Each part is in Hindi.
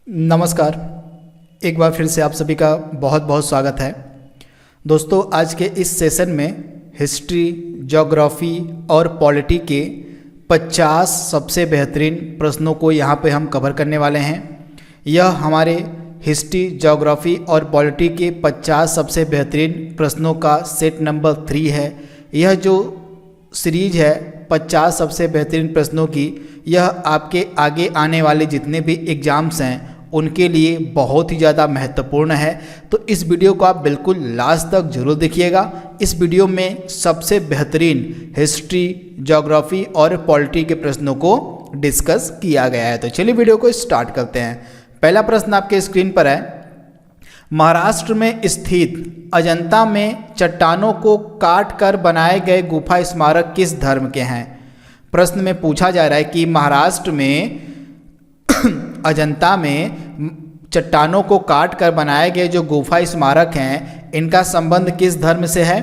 नमस्कार। एक बार फिर से आप सभी का बहुत बहुत स्वागत है। दोस्तों, आज के इस सेशन में हिस्ट्री, ज्योग्राफी और पॉलिटी के 50 सबसे बेहतरीन प्रश्नों को यहाँ पे हम कवर करने वाले हैं। यह हमारे हिस्ट्री, ज्योग्राफी और पॉलिटी के 50 सबसे बेहतरीन प्रश्नों का सेट नंबर 3 है। यह जो सीरीज है 50 सबसे बेहतरीन प्रश्नों की, यह आपके आगे आने वाले जितने भी एग्ज़ाम्स हैं उनके लिए बहुत ही ज़्यादा महत्वपूर्ण है। तो इस वीडियो को आप बिल्कुल लास्ट तक जरूर देखिएगा। इस वीडियो में सबसे बेहतरीन हिस्ट्री, ज्योग्राफी और पॉलिटी के प्रश्नों को डिस्कस किया गया है। तो चलिए वीडियो को स्टार्ट करते हैं। पहला प्रश्न आपके स्क्रीन पर है, महाराष्ट्र में स्थित अजंता में चट्टानों को काट कर बनाए गए गुफा स्मारक किस धर्म के हैं। प्रश्न में पूछा जा रहा है कि महाराष्ट्र में अजंता में चट्टानों को काट कर बनाए गए जो गुफा स्मारक हैं, इनका संबंध किस धर्म से है।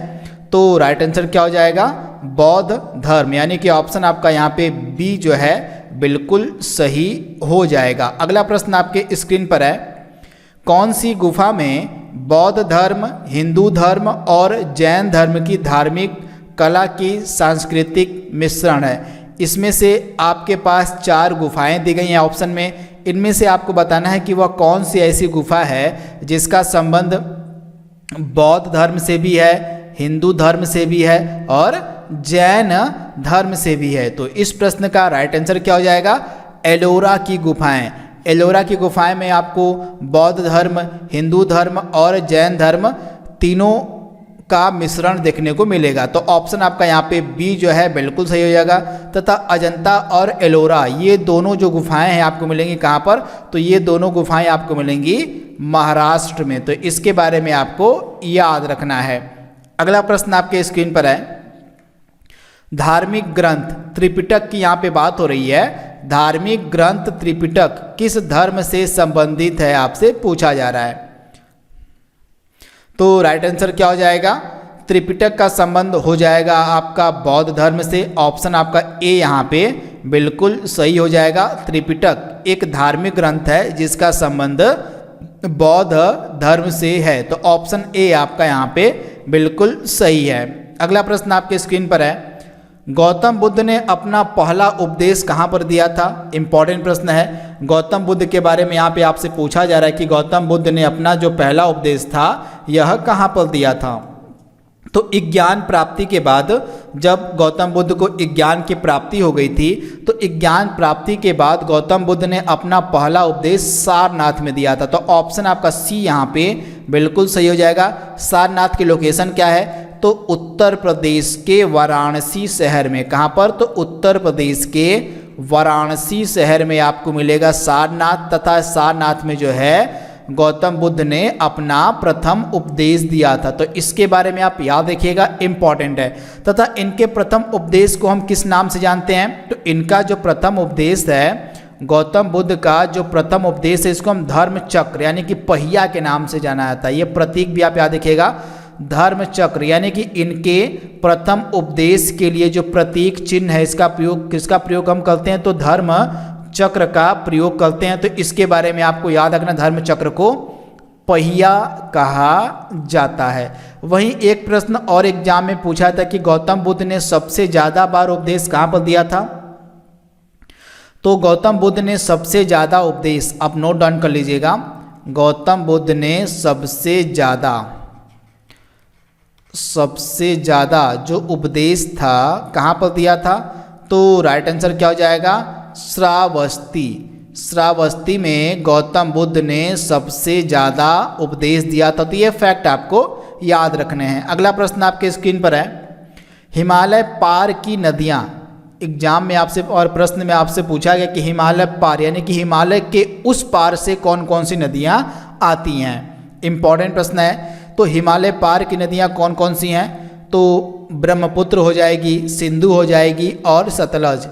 तो राइट आंसर क्या हो जाएगा, बौद्ध धर्म, यानी कि ऑप्शन आपका यहाँ पे बी जो है बिल्कुल सही हो जाएगा। अगला प्रश्न आपके स्क्रीन पर है, कौन सी गुफा में बौद्ध धर्म, हिंदू धर्म और जैन धर्म की धार्मिक कला की सांस्कृतिक मिश्रण है। इसमें से आपके पास 4 गुफाएं दी गई हैं ऑप्शन में। इनमें से आपको बताना है कि वह कौन सी ऐसी गुफा है जिसका संबंध बौद्ध धर्म से भी है, हिंदू धर्म से भी है और जैन धर्म से भी है। तो इस प्रश्न का राइट आंसर क्या हो जाएगा, एलोरा की गुफाएं। एलोरा की गुफाएं में आपको बौद्ध धर्म, हिंदू धर्म और जैन धर्म तीनों का मिश्रण देखने को मिलेगा। तो ऑप्शन आपका यहाँ पे बी जो है बिल्कुल सही हो जाएगा। तथा अजंता और एलोरा ये दोनों जो गुफाएं हैं आपको मिलेंगी कहाँ पर, तो ये दोनों गुफाएं आपको मिलेंगी महाराष्ट्र में। तो इसके बारे में आपको याद रखना है। अगला प्रश्न आपके स्क्रीन पर है, धार्मिक ग्रंथ त्रिपिटक की यहाँ पे बात हो रही है। धार्मिक ग्रंथ त्रिपिटक किस धर्म से संबंधित है, आपसे पूछा जा रहा है। तो राइट आंसर क्या हो जाएगा, त्रिपिटक का संबंध हो जाएगा आपका बौद्ध धर्म से। ऑप्शन आपका ए यहाँ पे बिल्कुल सही हो जाएगा। त्रिपिटक एक धार्मिक ग्रंथ है जिसका संबंध बौद्ध धर्म से है। तो ऑप्शन ए आपका यहाँ पे बिल्कुल सही है। अगला प्रश्न आपके स्क्रीन पर है, गौतम बुद्ध ने अपना पहला उपदेश कहाँ पर दिया था। इंपॉर्टेंट प्रश्न है। गौतम बुद्ध के बारे में यहाँ पे आपसे पूछा जा रहा है कि गौतम बुद्ध ने अपना जो पहला उपदेश था यह कहाँ पर दिया था। तो ज्ञान प्राप्ति के बाद, जब गौतम बुद्ध को ज्ञान की प्राप्ति हो गई थी, तो ज्ञान प्राप्ति के बाद गौतम बुद्ध ने अपना पहला उपदेश सारनाथ में दिया था। तो ऑप्शन आपका सी यहाँ पे बिल्कुल सही हो जाएगा। सारनाथ की लोकेशन क्या है, तो उत्तर प्रदेश के वाराणसी शहर में। कहाँ पर, तो उत्तर प्रदेश के वाराणसी शहर में आपको मिलेगा सारनाथ। तथा सारनाथ में जो है गौतम बुद्ध ने अपना प्रथम उपदेश दिया था। तो इसके बारे में आप याद रखिएगा, इंपॉर्टेंट है। तथा इनके प्रथम उपदेश को हम किस नाम से जानते हैं, तो इनका जो प्रथम उपदेश है, गौतम बुद्ध का जो प्रथम उपदेश है, इसको हम धर्म चक्र यानी कि पहिया के नाम से जाना जाता है। ये प्रतीक भी आप याद रखिएगा, धर्म चक्र, यानी कि इनके प्रथम उपदेश के लिए जो प्रतीक चिन्ह है इसका प्रयोग, किसका प्रयोग हम करते हैं, तो धर्म चक्र का प्रयोग करते हैं। तो इसके बारे में आपको याद रखना, धर्म चक्र को पहिया कहा जाता है। वहीं एक प्रश्न और एग्जाम में पूछा था कि गौतम बुद्ध ने सबसे ज्यादा बार उपदेश कहाँ पर दिया था। तो गौतम बुद्ध ने सबसे ज्यादा उपदेश, आप नोट डाउन कर लीजिएगा, गौतम बुद्ध ने सबसे ज्यादा जो उपदेश था कहाँ पर दिया था। तो राइट आंसर क्या हो जाएगा, श्रावस्ती। श्रावस्ती में गौतम बुद्ध ने सबसे ज़्यादा उपदेश दिया था। तो ये फैक्ट आपको याद रखने हैं। अगला प्रश्न आपके स्क्रीन पर है, हिमालय पार की नदियाँ। एग्जाम में आपसे और प्रश्न में आपसे पूछा गया कि हिमालय पार यानी कि हिमालय के उस पार से कौन कौन सी नदियाँ आती हैं। इंपॉर्टेंट प्रश्न है। तो हिमालय पार की नदियाँ कौन कौन सी हैं, तो ब्रह्मपुत्र हो जाएगी, सिंधु हो जाएगी और सतलज।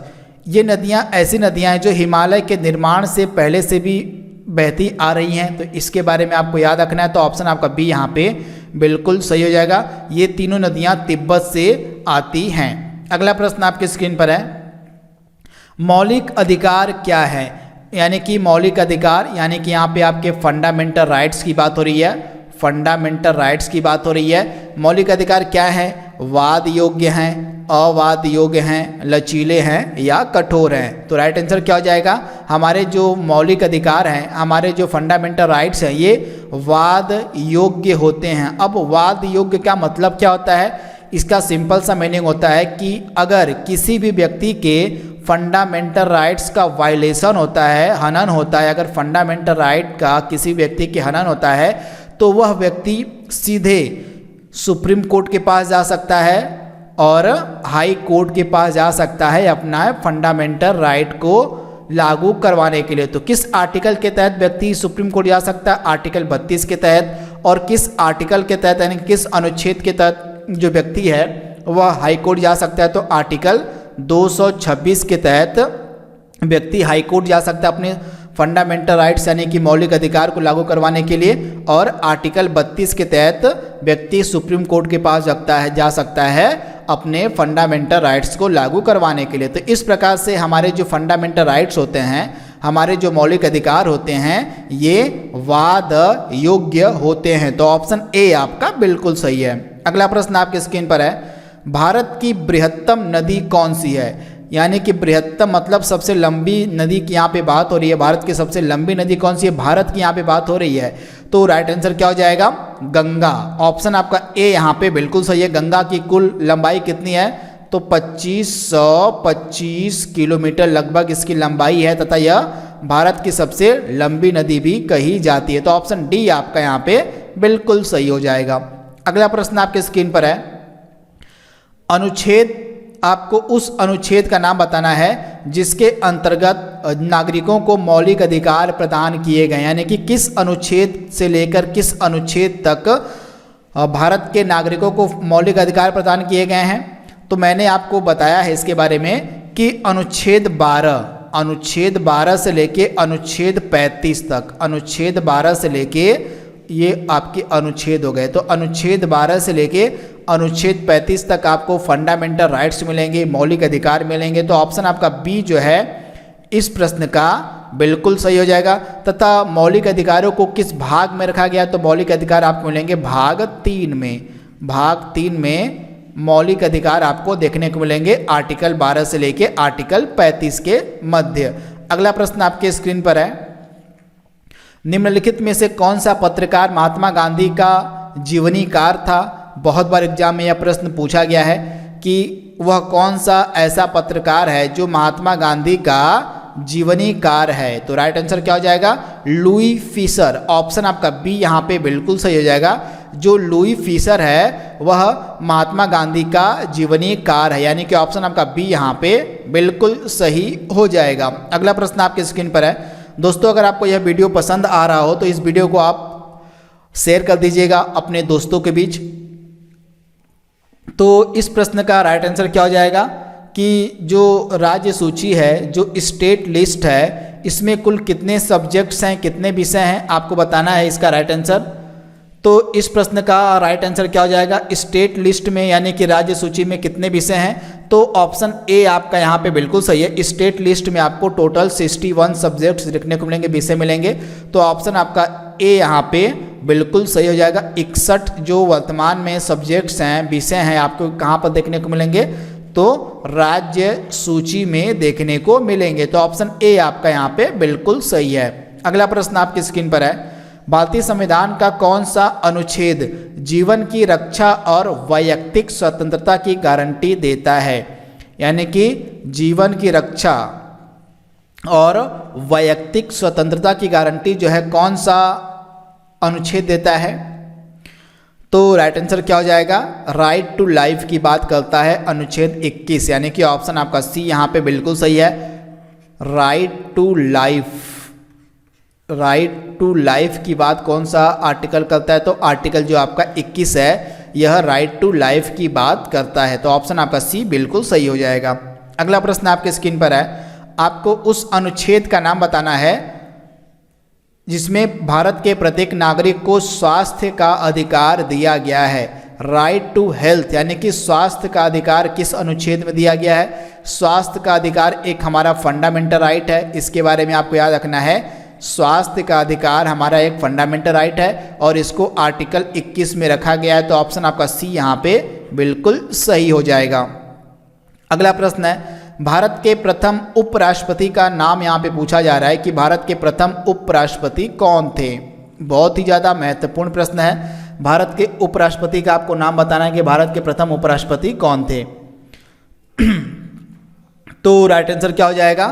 ये नदियाँ ऐसी नदियाँ हैं जो हिमालय के निर्माण से पहले से भी बहती आ रही हैं। तो इसके बारे में आपको याद रखना है। तो ऑप्शन आपका बी यहाँ पे बिल्कुल सही हो जाएगा। ये तीनों नदियाँ तिब्बत से आती हैं। अगला प्रश्न आपके स्क्रीन पर है, मौलिक अधिकार क्या है। यानी कि मौलिक अधिकार, यानी कि यहाँ पे आपके फंडामेंटल राइट्स की बात हो रही है। फंडामेंटल राइट्स की बात हो रही है। मौलिक अधिकार क्या है? वाद योग्य हैं, अवाद योग्य हैं, लचीले हैं या कठोर हैं। तो राइट आंसर क्या हो जाएगा? हमारे जो मौलिक अधिकार हैं, हमारे जो फंडामेंटल राइट्स हैं, ये वाद योग्य होते हैं। अब वाद योग्य का मतलब क्या होता है? इसका सिंपल सा मीनिंग होता है कि अगर किसी भी व्यक्ति के फंडामेंटल राइट्स का वायलेशन होता है, हनन होता है, अगर फंडामेंटल राइट का किसी व्यक्ति के हनन होता है तो वह व्यक्ति सीधे सुप्रीम कोर्ट के पास जा सकता है और हाई कोर्ट के पास जा सकता है अपना फंडामेंटल राइट को लागू करवाने के लिए। तो किस आर्टिकल के तहत व्यक्ति सुप्रीम कोर्ट जा सकता है? आर्टिकल 32 के तहत। और किस आर्टिकल के तहत, यानी किस अनुच्छेद के तहत जो व्यक्ति है वह हाई कोर्ट जा सकता है? तो आर्टिकल 226 के तहत व्यक्ति हाई कोर्ट जा सकता है अपने फंडामेंटल राइट्स यानी कि मौलिक अधिकार को लागू करवाने के लिए। और आर्टिकल 32 के तहत व्यक्ति सुप्रीम कोर्ट के पास जा सकता है अपने फंडामेंटल राइट्स को लागू करवाने के लिए। तो इस प्रकार से हमारे जो फंडामेंटल राइट्स होते हैं, हमारे जो मौलिक अधिकार होते हैं, ये वाद योग्य होते हैं। तो ऑप्शन ए आपका बिल्कुल सही है। अगला प्रश्न आपकी स्क्रीन पर है, भारत की बृहत्तम नदी कौन सी है? यानी कि बृहत्तम मतलब सबसे लंबी नदी की यहाँ पे बात हो रही है। भारत की सबसे लंबी नदी कौन सी है? भारत की यहाँ पे बात हो रही है। तो राइट आंसर क्या हो जाएगा? गंगा। ऑप्शन आपका ए यहाँ पे बिल्कुल सही है। गंगा की कुल लंबाई कितनी है? तो 2525 किलोमीटर लगभग इसकी लंबाई है तथा यह भारत की सबसे लंबी नदी भी कही जाती है। तो ऑप्शन डी आपका यहाँ पे बिल्कुल सही हो जाएगा। अगला प्रश्न आपके स्क्रीन पर है, अनुच्छेद, आपको उस अनुच्छेद का नाम बताना है जिसके अंतर्गत नागरिकों को मौलिक अधिकार प्रदान किए गए। यानी कि किस अनुच्छेद से लेकर किस अनुच्छेद तक भारत के नागरिकों को मौलिक अधिकार प्रदान किए गए हैं। तो मैंने आपको बताया है इसके बारे में कि अनुच्छेद 12 से लेके अनुच्छेद 35 तक, अनुच्छेद 12 से लेके ये आपके अनुच्छेद हो गए। तो अनुच्छेद 12 से लेके अनुच्छेद 35 तक आपको फंडामेंटल राइट्स मिलेंगे, मौलिक अधिकार मिलेंगे। तो ऑप्शन आपका बी जो है इस प्रश्न का बिल्कुल सही हो जाएगा। तथा मौलिक अधिकारों को किस भाग में रखा गया? तो मौलिक अधिकार आपको मिलेंगे भाग 3 में। भाग 3 में मौलिक अधिकार आपको देखने को मिलेंगे आर्टिकल 12 से लेके आर्टिकल 35 के मध्य। अगला प्रश्न आपके स्क्रीन पर है, निम्नलिखित में से कौन सा पत्रकार महात्मा गांधी का जीवनीकार था? बहुत बार एग्जाम में यह प्रश्न पूछा गया है कि वह कौन सा ऐसा पत्रकार है जो महात्मा गांधी का जीवनीकार है। तो राइट आंसर क्या हो जाएगा? Louis Fisher. ऑप्शन आपका बी यहाँ पे बिल्कुल सही हो जाएगा। जो लुई फीसर है वह महात्मा गांधी का जीवनीकार है, यानी कि ऑप्शन आपका बी यहाँ पे बिल्कुल सही हो जाएगा। अगला प्रश्न आपके स्क्रीन पर है। दोस्तों, अगर आपको यह वीडियो पसंद आ रहा हो तो इस वीडियो को आप शेयर कर दीजिएगा अपने दोस्तों के बीच। तो इस प्रश्न का राइट आंसर क्या हो जाएगा कि जो राज्य सूची है, जो स्टेट लिस्ट है, इसमें कुल कितने सब्जेक्ट्स हैं, कितने विषय हैं, आपको बताना है इसका राइट आंसर। तो इस प्रश्न का राइट आंसर क्या हो जाएगा? स्टेट लिस्ट में यानी कि राज्य सूची में कितने विषय हैं? तो ऑप्शन ए आपका यहाँ पे बिल्कुल सही है। स्टेट लिस्ट में आपको टोटल 61 सब्जेक्ट्स देखने को मिलेंगे, विषय मिलेंगे। तो ऑप्शन आपका ए यहाँ पे बिल्कुल सही हो जाएगा। 61 जो वर्तमान में सब्जेक्ट्स हैं, विषय हैं, आपको कहाँ पर देखने को मिलेंगे? तो राज्य सूची में देखने को मिलेंगे। तो ऑप्शन ए आपका यहाँ पे बिल्कुल सही है। अगला प्रश्न आपकी स्क्रीन पर है, भारतीय संविधान का कौन सा अनुच्छेद जीवन की रक्षा और वैयक्तिक स्वतंत्रता की गारंटी देता है? यानी कि जीवन की रक्षा और वैयक्तिक स्वतंत्रता की गारंटी जो है कौन सा अनुच्छेद देता है? तो राइट आंसर क्या हो जाएगा? राइट टू लाइफ की बात करता है अनुच्छेद 21, यानी कि ऑप्शन आपका सी यहाँ पे बिल्कुल सही है। Right to life, right to life की बात कौन सा आर्टिकल करता है? तो आर्टिकल जो आपका 21 है यह राइट टू लाइफ की बात करता है। तो ऑप्शन आपका सी बिल्कुल सही हो जाएगा। अगला प्रश्न आपके स्क्रीन पर है, आपको उस अनुच्छेद का नाम बताना है जिसमें भारत के प्रत्येक नागरिक को स्वास्थ्य का अधिकार दिया गया है। राइट टू हेल्थ यानी कि स्वास्थ्य का अधिकार किस अनुच्छेद में दिया गया है? स्वास्थ्य का अधिकार एक हमारा फंडामेंटल राइट है, इसके बारे में आपको याद रखना है। स्वास्थ्य का अधिकार हमारा एक फंडामेंटल राइट है और इसको आर्टिकल 21 में रखा गया है, तो ऑप्शन आपका सी यहाँ पे बिल्कुल सही हो जाएगा। अगला प्रश्न है, भारत के प्रथम उपराष्ट्रपति का नाम यहाँ पे पूछा जा रहा है कि भारत के प्रथम उपराष्ट्रपति कौन थे। बहुत ही ज़्यादा महत्वपूर्ण प्रश्न है। भारत के उपराष्ट्रपति का आपको नाम बताना है कि भारत के प्रथम उपराष्ट्रपति कौन थे। तो राइट आंसर क्या हो जाएगा,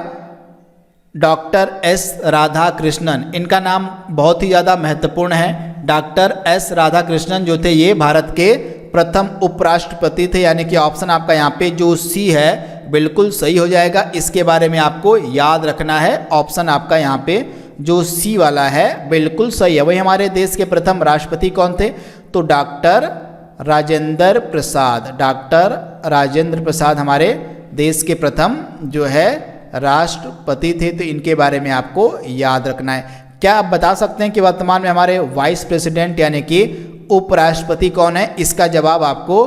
डॉक्टर एस राधाकृष्णन। इनका नाम बहुत ही ज़्यादा महत्वपूर्ण है। डॉक्टर एस राधाकृष्णन जो थे ये भारत के प्रथम उपराष्ट्रपति थे, यानी कि ऑप्शन आपका यहाँ पे जो सी है बिल्कुल सही हो जाएगा। इसके बारे में आपको याद रखना है, ऑप्शन आपका यहाँ पे जो सी वाला है बिल्कुल सही है। वही हमारे देश के प्रथम राष्ट्रपति कौन थे, तो डॉक्टर राजेंद्र प्रसाद। डॉक्टर राजेंद्र प्रसाद हमारे देश के प्रथम जो है राष्ट्रपति थे, तो इनके बारे में आपको याद रखना है। क्या आप बता सकते हैं कि वर्तमान में हमारे वाइस प्रेसिडेंट यानी कि उपराष्ट्रपति कौन है? इसका जवाब आपको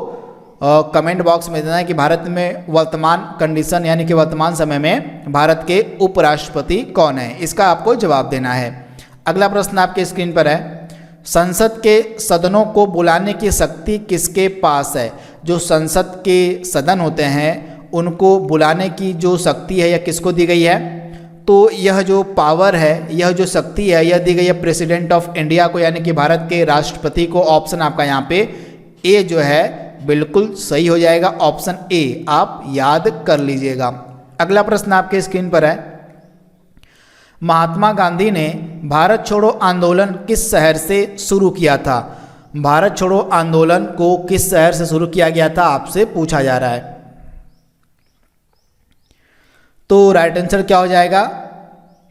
कमेंट बॉक्स में देना है कि भारत में वर्तमान कंडीशन यानी कि वर्तमान समय में भारत के उपराष्ट्रपति कौन है, इसका आपको जवाब देना है। अगला प्रश्न आपके स्क्रीन पर है, संसद के सदनों को बुलाने की शक्ति किसके पास है? जो संसद के सदन होते हैं उनको बुलाने की जो शक्ति है यह किसको दी गई है? तो यह जो पावर है, यह जो शक्ति है, यह दी गई है प्रेसिडेंट ऑफ इंडिया को, यानी कि भारत के राष्ट्रपति को। ऑप्शन आपका यहाँ पे ए जो है बिल्कुल सही हो जाएगा। ऑप्शन ए आप याद कर लीजिएगा। अगला प्रश्न आपके स्क्रीन पर है, महात्मा गांधी ने भारत छोड़ो आंदोलन किस शहर से शुरू किया था? भारत छोड़ो आंदोलन को किस शहर से शुरू किया गया था आपसे पूछा जा रहा है। तो राइट आंसर क्या हो जाएगा,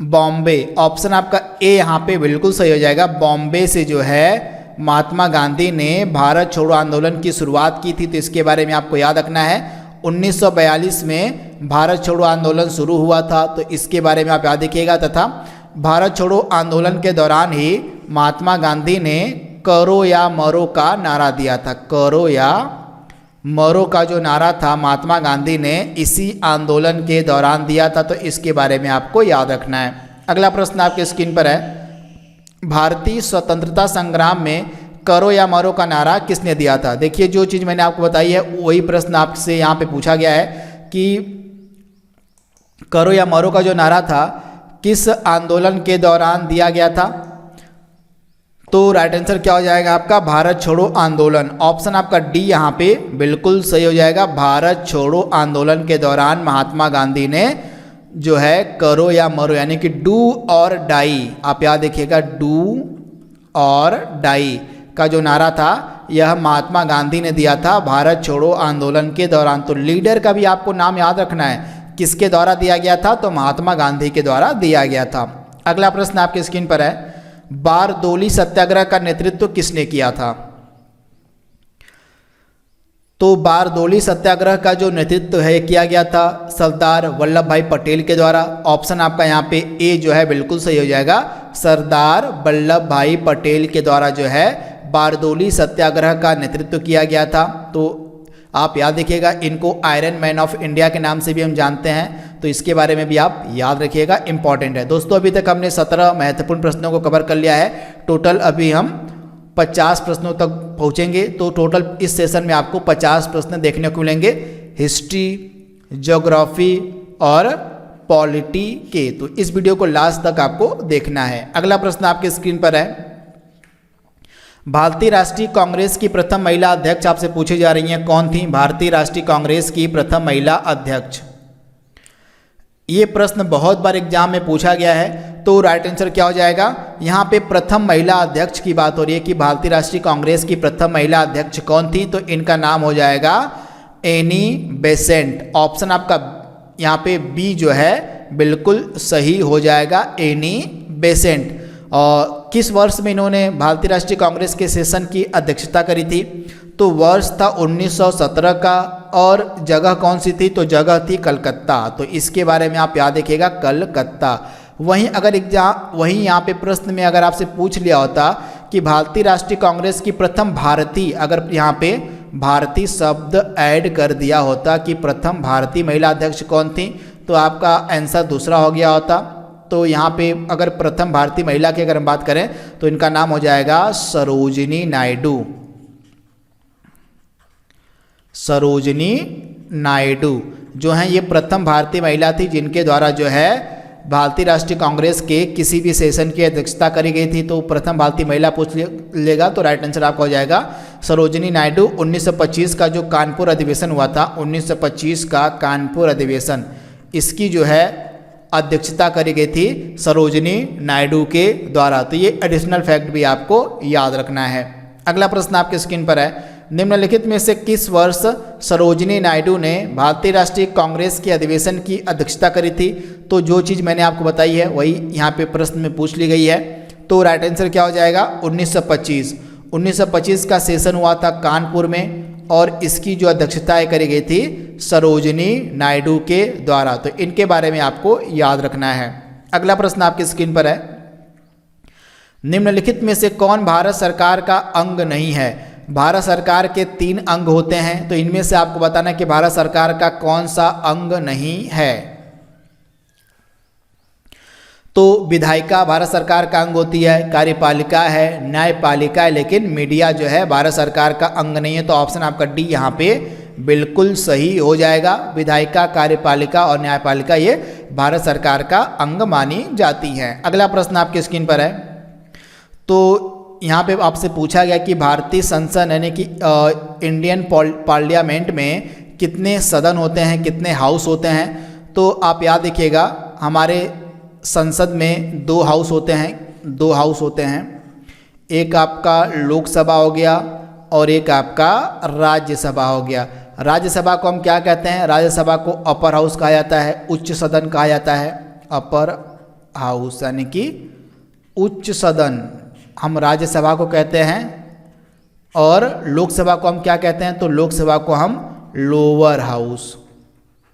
बॉम्बे। ऑप्शन आपका ए यहाँ पे बिल्कुल सही हो जाएगा। बॉम्बे से जो है महात्मा गांधी ने भारत छोड़ो आंदोलन की शुरुआत की थी, तो इसके बारे में आपको याद रखना है। 1942 में भारत छोड़ो आंदोलन शुरू हुआ था, तो इसके बारे में आप याद रखिएगा। तथा भारत छोड़ो आंदोलन के दौरान ही महात्मा गांधी ने करो या मरो का नारा दिया था। करो या मरो का जो नारा था महात्मा गांधी ने इसी आंदोलन के दौरान दिया था, तो इसके बारे में आपको याद रखना है। अगला प्रश्न आपके स्क्रीन पर है, भारतीय स्वतंत्रता संग्राम में करो या मरो का नारा किसने दिया था? देखिए जो चीज़ मैंने आपको बताई है वही प्रश्न आपसे यहाँ पे पूछा गया है कि करो या मरो का जो नारा था किस आंदोलन के दौरान दिया गया था? तो राइट आंसर क्या हो जाएगा आपका, भारत छोड़ो आंदोलन। ऑप्शन आपका डी यहाँ पे बिल्कुल सही हो जाएगा। भारत छोड़ो आंदोलन के दौरान महात्मा गांधी ने जो है करो या मरो यानी कि डू और डाई, आप याद देखिएगा, डू और डाई का जो नारा था यह महात्मा गांधी ने दिया था भारत छोड़ो आंदोलन के दौरान। तो लीडर का भी आपको नाम याद रखना है, किसके द्वारा दिया गया था? तो महात्मा गांधी के द्वारा दिया गया था। अगला प्रश्न आपके स्क्रीन पर है, बारदोली सत्याग्रह का नेतृत्व किसने किया था? तो बारदोली सत्याग्रह का जो नेतृत्व है किया गया था सरदार वल्लभ भाई पटेल के द्वारा। ऑप्शन आपका यहाँ पे ए जो है बिल्कुल सही हो जाएगा। सरदार वल्लभ भाई पटेल के द्वारा जो है बारदोली सत्याग्रह का नेतृत्व किया गया था। तो आप याद रखिएगा, इनको आयरन मैन ऑफ इंडिया के नाम से भी हम जानते हैं, तो इसके बारे में भी आप याद रखिएगा, इंपॉर्टेंट है। दोस्तों अभी तक हमने 17 महत्वपूर्ण प्रश्नों को कवर कर लिया है। टोटल अभी हम 50 प्रश्नों तक पहुंचेंगे, तो टोटल इस सेशन में आपको 50 प्रश्न देखने को मिलेंगे हिस्ट्री, ज्योग्राफी और पॉलिटी के। तो इस वीडियो को लास्ट तक आपको देखना है। अगला प्रश्न आपके स्क्रीन पर है, भारतीय राष्ट्रीय कांग्रेस की प्रथम महिला अध्यक्ष आपसे पूछी जा रही हैं, कौन थी? भारतीय राष्ट्रीय कांग्रेस की प्रथम महिला अध्यक्ष। ये प्रश्न बहुत बार एग्जाम में पूछा गया है, तो राइट आंसर क्या हो जाएगा? यहाँ पे प्रथम महिला अध्यक्ष की बात हो रही है कि भारतीय राष्ट्रीय कांग्रेस की प्रथम महिला अध्यक्ष कौन थी, तो इनका नाम हो जाएगा एनी बेसेंट। ऑप्शन आपका यहाँ पे बी जो है बिल्कुल सही हो जाएगा, एनी बेसेंट। और किस वर्ष में इन्होंने भारतीय राष्ट्रीय कांग्रेस के सेशन की अध्यक्षता करी थी? तो वर्ष था 1917 का, और जगह कौन सी थी? तो जगह थी कलकत्ता। तो इसके बारे में आप याद रखिएगा, कलकत्ता। वहीं अगर वहीं यहाँ पे प्रश्न में अगर आपसे पूछ लिया होता कि भारतीय राष्ट्रीय कांग्रेस की प्रथम भारतीय, अगर यहाँ पे भारतीय शब्द ऐड कर दिया होता कि प्रथम भारतीय महिला अध्यक्ष कौन थी, तो आपका आंसर दूसरा हो गया होता। तो यहाँ पे अगर प्रथम भारतीय महिला की अगर हम बात करें तो इनका नाम हो जाएगा सरोजिनी नायडू। सरोजिनी नायडू जो हैं ये प्रथम भारतीय महिला थी जिनके द्वारा जो है भारतीय राष्ट्रीय कांग्रेस के किसी भी सेशन की अध्यक्षता करी गई थी। तो प्रथम भारतीय महिला पूछ लेगा तो राइट आंसर आपका हो जाएगा सरोजिनी नायडू। 1925 का जो कानपुर अधिवेशन हुआ था, 1925 का कानपुर अधिवेशन, इसकी जो है अध्यक्षता करी गई थी सरोजिनी नायडू के द्वारा। तो ये एडिशनल फैक्ट भी आपको याद रखना है। अगला प्रश्न आपके स्क्रीन पर है, निम्नलिखित में से किस वर्ष सरोजिनी नायडू ने भारतीय राष्ट्रीय कांग्रेस के अधिवेशन की अध्यक्षता करी थी। तो जो चीज़ मैंने आपको बताई है वही यहाँ पे प्रश्न में पूछ ली गई है। तो राइट आंसर क्या हो जाएगा 1925। 1925 का सेशन हुआ था कानपुर में और इसकी जो अध्यक्षता करी गई थी सरोजिनी नायडू के द्वारा। तो इनके बारे में आपको याद रखना है। अगला प्रश्न आपकी स्क्रीन पर है, निम्नलिखित में से कौन भारत सरकार का अंग नहीं है। भारत सरकार के 3 अंग होते हैं, तो इनमें से आपको बताना है कि भारत सरकार का कौन सा अंग नहीं है। तो विधायिका भारत सरकार का अंग होती है, कार्यपालिका है, न्यायपालिका है, लेकिन मीडिया जो है भारत सरकार का अंग नहीं है। तो ऑप्शन आपका डी यहाँ पे बिल्कुल सही हो जाएगा। विधायिका, कार्यपालिका और न्यायपालिका ये भारत सरकार का अंग मानी जाती हैं। अगला प्रश्न आपके स्क्रीन पर है, तो यहाँ पे आपसे पूछा गया कि भारतीय संसद यानी कि इंडियन पार्लियामेंट में कितने सदन होते हैं, कितने हाउस होते हैं। तो आप याद रखिएगा हमारे संसद में 2 हाउस होते हैं, 2 हाउस होते हैं। एक आपका लोकसभा हो गया और एक आपका राज्यसभा हो गया। राज्यसभा को हम क्या कहते हैं, राज्यसभा को अपर हाउस कहा जाता है, उच्च सदन कहा जाता है। अपर हाउस यानी कि उच्च सदन हम राज्यसभा को कहते हैं और लोकसभा को हम क्या कहते हैं, तो लोकसभा को हम lower house,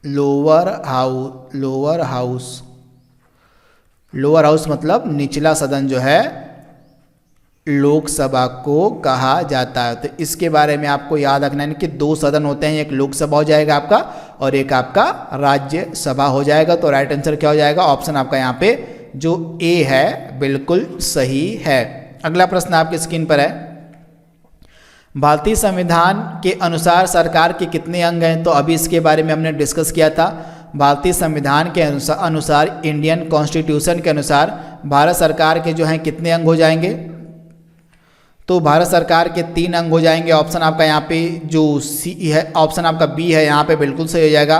lower house, lower house, lower house मतलब निचला सदन जो है लोकसभा को कहा जाता है। तो इसके बारे में आपको याद रखना है कि 2 सदन होते हैं, एक लोकसभा हो जाएगा आपका और एक आपका राज्यसभा हो जाएगा। तो राइट आंसर क्या हो जाएगा, ऑप्शन आपका यहाँ पे जो ए है बिल्कुल सही है। अगला प्रश्न आपकी स्क्रीन पर है, भारतीय संविधान के अनुसार सरकार के कितने अंग हैं। तो अभी इसके बारे में हमने डिस्कस किया था। भारतीय संविधान के अनुसार इंडियन कॉन्स्टिट्यूशन के अनुसार भारत सरकार के जो हैं कितने अंग हो जाएंगे। तो भारत सरकार के 3 अंग हो जाएंगे। ऑप्शन आपका यहाँ पे जो सी है, ऑप्शन आपका बी है, यहाँ पे बिल्कुल सही हो जाएगा।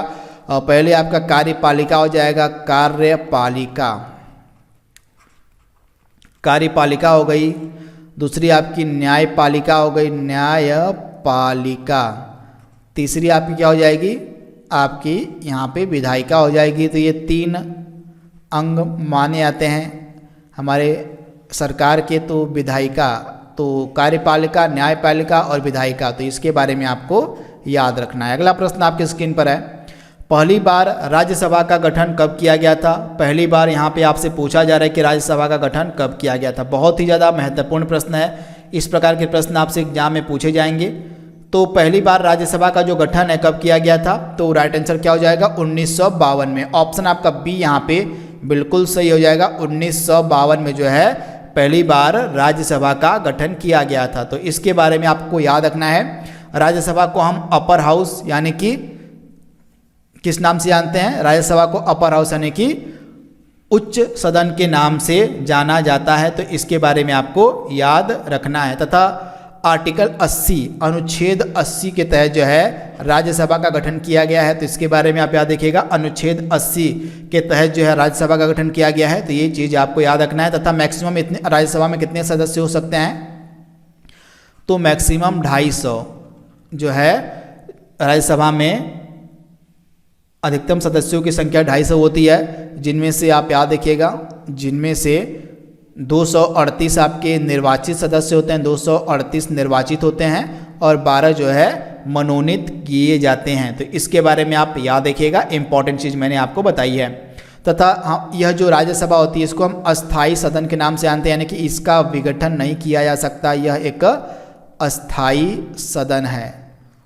पहले आपका कार्यपालिका हो जाएगा, कार्यपालिका, कार्यपालिका हो गई। दूसरी आपकी न्यायपालिका हो गई, न्यायपालिका। तीसरी आपकी क्या हो जाएगी, आपकी यहाँ पे विधायिका हो जाएगी। तो ये 3 अंग माने जाते हैं हमारे सरकार के। तो विधायिका, तो कार्यपालिका, न्यायपालिका और विधायिका, तो इसके बारे में आपको याद रखना है। अगला प्रश्न आपके स्क्रीन पर है, पहली बार राज्यसभा का गठन कब किया गया था। पहली बार यहाँ पे आपसे पूछा जा रहा है कि राज्यसभा का गठन कब किया गया था। बहुत ही ज़्यादा महत्वपूर्ण प्रश्न है। इस प्रकार के प्रश्न आपसे एग्जाम में पूछे जाएंगे। तो पहली बार राज्यसभा का जो गठन है कब किया गया था, तो राइट आंसर क्या हो जाएगा 1952 में। ऑप्शन आपका बी यहाँ पे बिल्कुल सही हो जाएगा। 1952 में जो है पहली बार राज्यसभा का गठन किया गया था। तो इसके बारे में आपको याद रखना है। राज्यसभा को हम अपर हाउस यानी कि किस नाम से जानते हैं, राज्यसभा को अपर हाउस यानी कि उच्च सदन के नाम से जाना जाता है। तो इसके बारे में आपको याद रखना है। तथा आर्टिकल 80 अनुच्छेद 80 के तहत जो है राज्यसभा का गठन किया गया है। तो इसके बारे में आप याद रखिएगा, अनुच्छेद 80 के तहत जो है राज्यसभा का गठन किया गया है। तो ये चीज़ आपको याद रखना है। तथा मैक्सिमम इतने राज्यसभा में कितने सदस्य हो सकते हैं, तो मैक्सिमम 250 जो है राज्यसभा में अधिकतम सदस्यों की संख्या 250 होती है। जिनमें से आप याद रखिएगा, जिनमें से 238 आपके निर्वाचित सदस्य होते हैं, 238 निर्वाचित होते हैं और 12 जो है मनोनीत किए जाते हैं। तो इसके बारे में आप याद रखिएगा, इंपॉर्टेंट चीज़ मैंने आपको बताई है। तथा यह जो राज्यसभा होती है इसको हम अस्थाई सदन के नाम से जानते हैं, यानी कि इसका विघटन नहीं किया जा सकता। यह एक अस्थाई सदन है।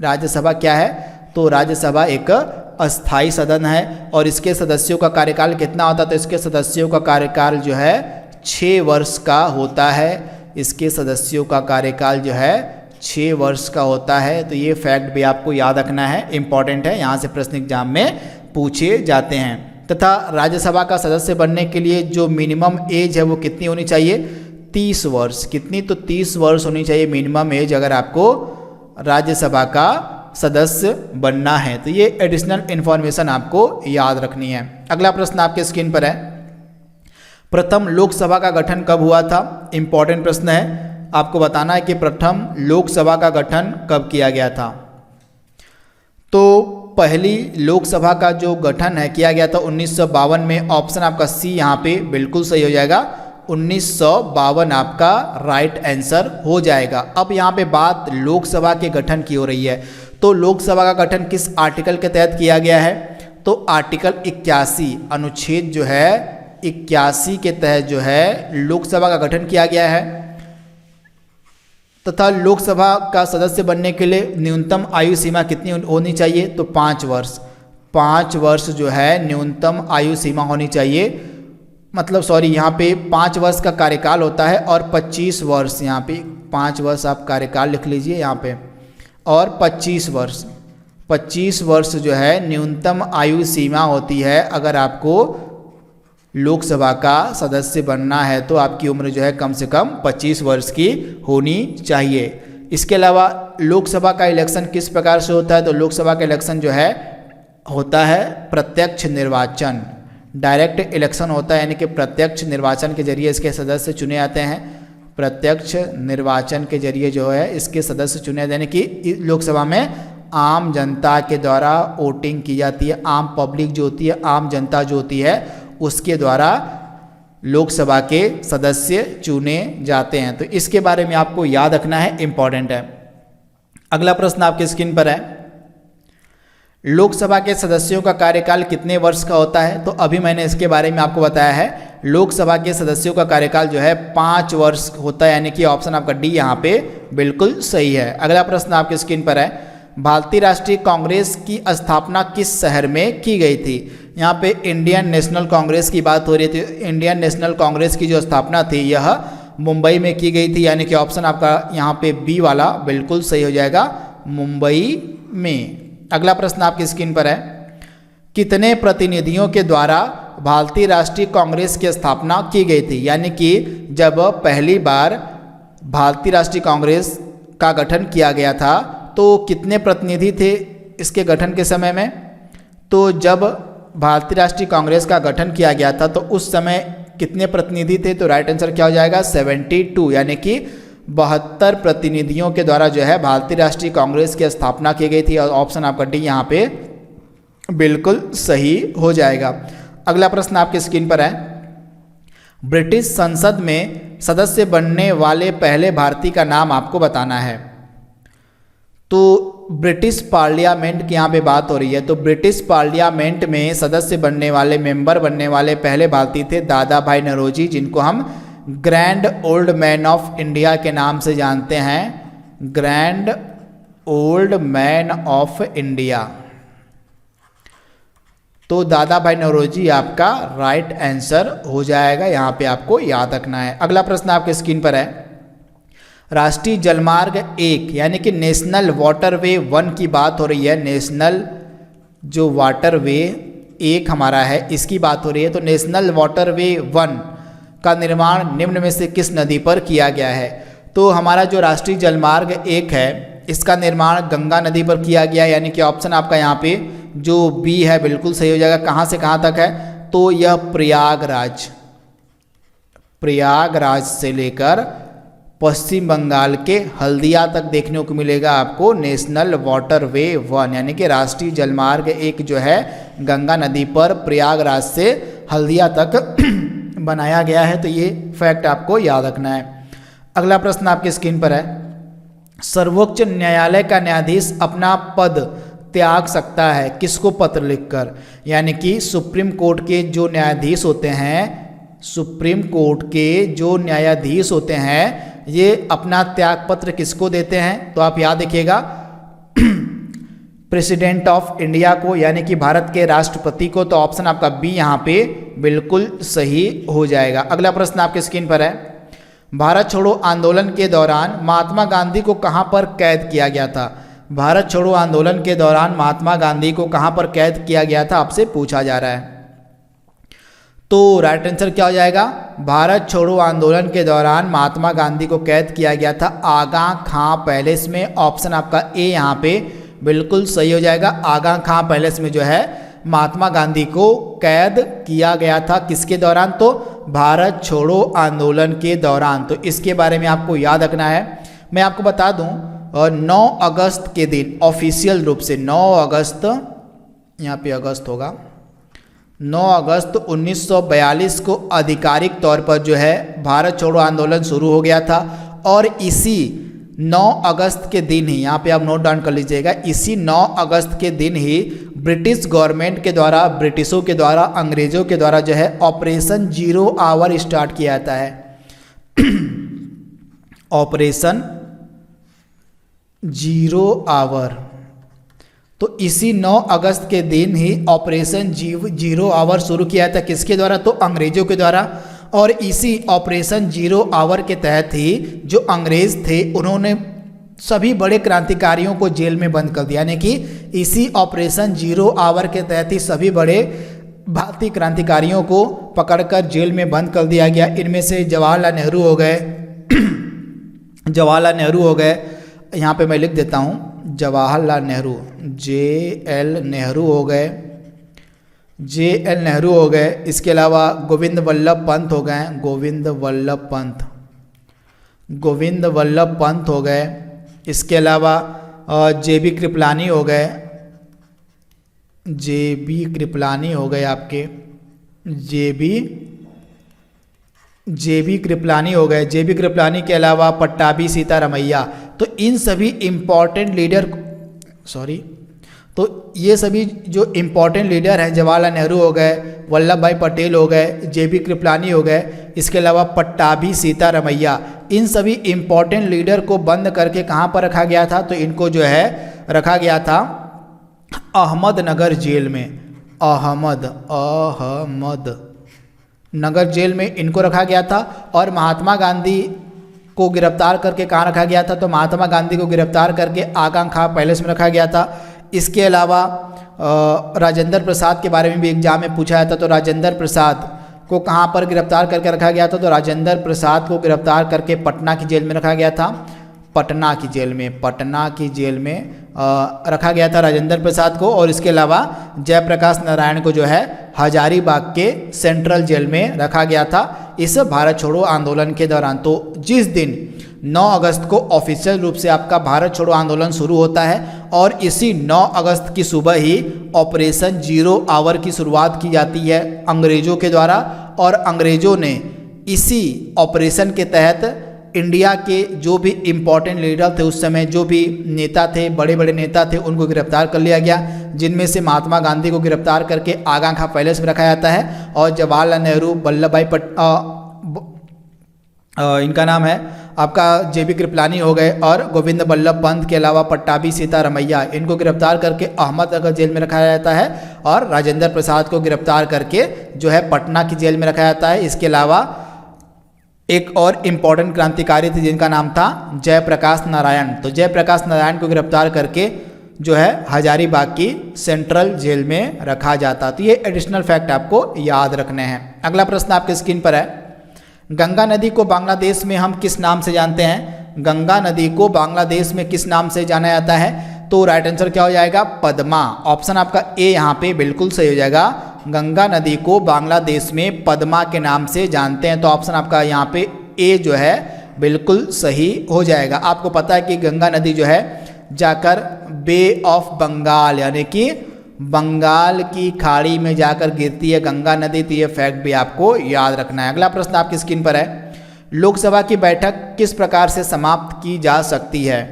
राज्यसभा क्या है? तो राज्यसभा एक अस्थाई सदन है और इसके सदस्यों का कार्यकाल कितना होता है? तो इसके सदस्यों का कार्यकाल जो है 6 वर्ष का होता है। इसके सदस्यों का कार्यकाल जो है 6 वर्ष का होता है। तो ये फैक्ट भी आपको याद रखना है, इंपॉर्टेंट है, यहाँ से प्रश्न एग्जाम में पूछे जाते हैं। तथा राज्यसभा का सदस्य बनने के लिए जो मिनिमम एज है वो कितनी होनी चाहिए? 30 वर्ष। कितनी? तो 30 वर्ष होनी चाहिए मिनिमम एज अगर आपको राज्यसभा का सदस्य बनना है। तो ये एडिशनल इन्फॉर्मेशन आपको याद रखनी है। अगला प्रश्न आपके स्क्रीन पर है, प्रथम लोकसभा का गठन कब हुआ था? इंपॉर्टेंट प्रश्न है, आपको बताना है कि प्रथम लोकसभा का गठन कब किया गया था। तो पहली लोकसभा का जो गठन है किया गया था 1952 में। ऑप्शन आपका सी यहाँ पे बिल्कुल सही हो जाएगा, 1952 आपका राइट आंसर हो जाएगा। अब यहाँ पे बात लोकसभा के गठन की हो रही है, तो लोकसभा का गठन किस आर्टिकल के तहत किया गया है? तो आर्टिकल 81 अनुच्छेद जो है 81 के तहत जो है लोकसभा का गठन किया गया है। तथा लोकसभा का सदस्य बनने के लिए न्यूनतम आयु सीमा कितनी होनी चाहिए? तो 5 वर्ष। 5 वर्ष जो है न्यूनतम आयु सीमा होनी चाहिए, मतलब सॉरी यहाँ पे 5 वर्ष का कार्यकाल होता है और 25 वर्ष, यहाँ पे 5 वर्ष आप कार्यकाल लिख लीजिए यहाँ पे, और 25 वर्ष जो है न्यूनतम आयु सीमा होती है। अगर आपको लोकसभा का सदस्य बनना है तो आपकी उम्र जो है कम से कम 25 वर्ष की होनी चाहिए। इसके अलावा लोकसभा का इलेक्शन किस प्रकार से होता है? तो लोकसभा का इलेक्शन जो है होता है प्रत्यक्ष निर्वाचन, डायरेक्ट इलेक्शन होता है, यानी कि प्रत्यक्ष निर्वाचन के जरिए इसके सदस्य चुने जाते हैं। प्रत्यक्ष निर्वाचन के जरिए जो है इसके सदस्य चुने जाते हैं, यानी कि लोकसभा में आम जनता के द्वारा वोटिंग की जाती है। आम पब्लिक जो होती है, आम जनता जो होती है, उसके द्वारा लोकसभा के सदस्य चुने जाते हैं। तो इसके बारे में आपको याद रखना है, इंपॉर्टेंट है। अगला प्रश्न आपके स्क्रीन पर है, लोकसभा के सदस्यों का कार्यकाल कितने वर्ष का होता है? तो अभी मैंने इसके बारे में आपको बताया है, लोकसभा के सदस्यों का कार्यकाल जो है 5 वर्ष होता है, यानी कि ऑप्शन आपका डी यहाँ पे बिल्कुल सही है। अगला प्रश्न आपके स्क्रीन पर है, भारतीय राष्ट्रीय कांग्रेस की स्थापना किस शहर में की गई थी? यहाँ पे इंडियन नेशनल कांग्रेस की बात हो रही थी। इंडियन नेशनल कांग्रेस की जो स्थापना थी यह मुंबई में की गई थी, यानी कि ऑप्शन आपका यहाँ पे बी वाला बिल्कुल सही हो जाएगा, मुंबई में। अगला प्रश्न आपकी स्क्रीन पर है, कितने प्रतिनिधियों के द्वारा भारतीय राष्ट्रीय कांग्रेस की स्थापना की गई थी? यानी कि जब पहली बार भारतीय राष्ट्रीय कांग्रेस का गठन किया गया था तो कितने प्रतिनिधि थे इसके गठन के समय में? तो जब भारतीय राष्ट्रीय कांग्रेस का गठन किया गया था तो उस समय कितने प्रतिनिधि थे? तो राइट आंसर क्या हो जाएगा? 72, यानी कि 72 प्रतिनिधियों के द्वारा जो है भारतीय राष्ट्रीय कांग्रेस की स्थापना की गई थी, और ऑप्शन आपका डी यहाँ पे बिल्कुल सही हो जाएगा। अगला प्रश्न आपके स्क्रीन पर है, ब्रिटिश संसद में सदस्य बनने वाले पहले भारतीय का नाम आपको बताना है। तो ब्रिटिश पार्लियामेंट की यहाँ पे बात हो रही है, तो ब्रिटिश पार्लियामेंट में सदस्य बनने वाले, मेंबर बनने वाले पहले भारतीय थे दादा भाई नौरोजी, जिनको हम grand old man of India के नाम से जानते हैं, grand old man of India. तो दादा भाई नौरोजी आपका राइट आंसर हो जाएगा, यहाँ पे आपको याद रखना है। अगला प्रश्न आपके स्क्रीन पर है, राष्ट्रीय जलमार्ग 1 यानी कि नेशनल वाटरवे 1 की बात हो रही है। नेशनल जो वाटरवे 1 हमारा है इसकी बात हो रही है। तो नेशनल वाटरवे 1 का निर्माण निम्न में से किस नदी पर किया गया है? तो हमारा जो राष्ट्रीय जलमार्ग 1 है इसका निर्माण गंगा नदी पर किया गया है, यानी कि ऑप्शन आपका यहाँ पे जो बी है बिल्कुल सही हो जाएगा। कहाँ से कहाँ तक है? तो यह प्रयागराज से लेकर पश्चिम बंगाल के हल्दिया तक देखने को मिलेगा आपको नेशनल वाटरवे 1, यानी कि राष्ट्रीय जलमार्ग 1 जो है गंगा नदी पर प्रयागराज से हल्दिया तक बनाया गया है। तो ये फैक्ट आपको याद रखना है। अगला प्रश्न आपकी स्क्रीन पर है, सर्वोच्च न्यायालय का न्यायाधीश अपना पद त्याग सकता है किसको पत्र लिखकर? यानी कि सुप्रीम कोर्ट के जो न्यायाधीश होते हैं, सुप्रीम कोर्ट के जो न्यायाधीश होते हैं ये अपना त्याग पत्र किसको देते हैं? तो आप याद रखिएगा प्रेसिडेंट ऑफ इंडिया को, यानी कि भारत के राष्ट्रपति को। तो ऑप्शन आपका बी यहाँ पे बिल्कुल सही हो जाएगा। अगला प्रश्न आपके स्क्रीन पर है, भारत छोड़ो आंदोलन के दौरान महात्मा गांधी को कहाँ पर कैद किया गया था? भारत छोड़ो आंदोलन के दौरान महात्मा गांधी को कहाँ पर कैद किया गया था, आपसे पूछा जा रहा है। तो राइट आंसर क्या हो जाएगा? भारत छोड़ो आंदोलन के दौरान महात्मा गांधी को कैद किया गया था आगा खां पैलेस में। ऑप्शन आपका ए यहाँ पे बिल्कुल सही हो जाएगा। आगा खां पैलेस में जो है महात्मा गांधी को कैद किया गया था, किसके दौरान? तो भारत छोड़ो आंदोलन के दौरान। तो इसके बारे में आपको याद रखना है। मैं आपको बता दूं 9 अगस्त के दिन ऑफिशियल रूप से 9 अगस्त, यहाँ पे अगस्त होगा, 9 अगस्त 1942 को आधिकारिक तौर पर जो है भारत छोड़ो आंदोलन शुरू हो गया था। और इसी 9 अगस्त के दिन ही, यहाँ पे आप नोट डाउन कर लीजिएगा, इसी 9 अगस्त के दिन ही ब्रिटिश गवर्नमेंट के द्वारा, ब्रिटिशों के द्वारा, अंग्रेजों के द्वारा जो है ऑपरेशन 0 आवर स्टार्ट किया जाता है। Operation 0 hour. तो इसी 9 अगस्त के दिन ही ऑपरेशन 0 आवर शुरू किया था, किसके द्वारा? तो अंग्रेजों के द्वारा। और इसी ऑपरेशन 0 आवर के तहत ही जो अंग्रेज थे उन्होंने सभी बड़े क्रांतिकारियों को जेल में बंद कर दिया, यानी कि इसी ऑपरेशन 0 आवर के तहत ही सभी बड़े भारतीय क्रांतिकारियों को पकड़कर जेल में बंद कर दिया गया। इनमें से जवाहरलाल नेहरू हो गए, जवाहरलाल नेहरू हो गए, यहाँ पे मैं लिख देता हूँ, जवाहरलाल नेहरू, JL नेहरू हो गए, JL नेहरू हो गए। इसके अलावा गोविंद वल्लभ पंत हो गए, गोविंद वल्लभ पंत, गोविंद वल्लभ पंत हो गए। इसके अलावा JB कृपलानी हो गए, JB कृपलानी हो गए आपके, JB कृपलानी हो गए। JB कृपलानी के अलावा पट्टाभी सीतारमैया। तो इन सभी इम्पॉर्टेंट लीडर, तो ये सभी जो इम्पॉर्टेंट लीडर हैं, जवाहरलाल नेहरू हो गए, वल्लभ भाई पटेल हो गए, JB कृपलानी हो गए, इसके अलावा पट्टाभी सीतारमैया, इन सभी इम्पॉर्टेंट लीडर को बंद करके कहाँ पर रखा गया था? तो इनको जो है रखा गया था अहमदनगर जेल में, अहमद नगर जेल में इनको रखा गया था। और महात्मा गांधी को गिरफ्तार करके कहाँ रखा गया था? तो महात्मा गांधी को गिरफ्तार करके आगा खां पैलेस में रखा गया था। इसके अलावा राजेंद्र प्रसाद के बारे में भी एग्जाम में पूछा जाता, तो राजेंद्र प्रसाद को कहाँ पर गिरफ्तार करके रखा गया था? तो राजेंद्र प्रसाद को गिरफ्तार करके पटना की जेल में रखा गया था, पटना की जेल में, पटना की जेल में रखा गया था राजेंद्र प्रसाद को। और इसके अलावा जयप्रकाश नारायण को जो है हजारीबाग के सेंट्रल जेल में रखा गया था इस भारत छोड़ो आंदोलन के दौरान। तो जिस दिन 9 अगस्त को ऑफिशियल रूप से आपका भारत छोड़ो आंदोलन शुरू होता है और इसी 9 अगस्त की सुबह ही ऑपरेशन 0 आवर की शुरुआत की जाती है अंग्रेजों के द्वारा। और अंग्रेजों ने इसी ऑपरेशन के तहत इंडिया के जो भी इम्पोर्टेंट लीडर थे उस समय, जो भी नेता थे, बड़े बड़े नेता थे, उनको गिरफ्तार कर लिया गया, जिनमें से महात्मा गांधी को गिरफ्तार करके आगा खां पैलेस में रखा जाता है। और जवाहरलाल नेहरू, वल्लभ भाई इनका नाम है आपका JB कृपलानी हो गए, और गोविंद वल्लभ पंत के अलावा पट्टाभी सीतारमैया, इनको गिरफ्तार करके अहमदनगर जेल में रखा जाता है। और राजेंद्र प्रसाद को गिरफ्तार करके जो है पटना की जेल में रखा जाता है। इसके अलावा एक और इम्पॉर्टेंट क्रांतिकारी थे जिनका नाम था जयप्रकाश नारायण। तो जयप्रकाश नारायण को गिरफ्तार करके जो है हजारीबाग की सेंट्रल जेल में रखा जाता। तो ये एडिशनल फैक्ट आपको याद रखने हैं। अगला प्रश्न आपके स्क्रीन पर है, गंगा नदी को बांग्लादेश में हम किस नाम से जानते हैं? गंगा नदी को बांग्लादेश में किस नाम से जाना जाता है? तो राइट आंसर क्या हो जाएगा? पद्मा। ऑप्शन आपका ए यहाँ पे बिल्कुल सही हो जाएगा। गंगा नदी को बांग्लादेश में पद्मा के नाम से जानते हैं। तो ऑप्शन आपका यहाँ पे ए जो है बिल्कुल सही हो जाएगा। आपको पता है कि गंगा नदी जो है जाकर बे ऑफ बंगाल यानी कि बंगाल की खाड़ी में जाकर गिरती है गंगा नदी। तो ये फैक्ट भी आपको याद रखना है। अगला प्रश्न आपकी स्क्रीन पर है, लोकसभा की बैठक किस प्रकार से समाप्त की जा सकती है?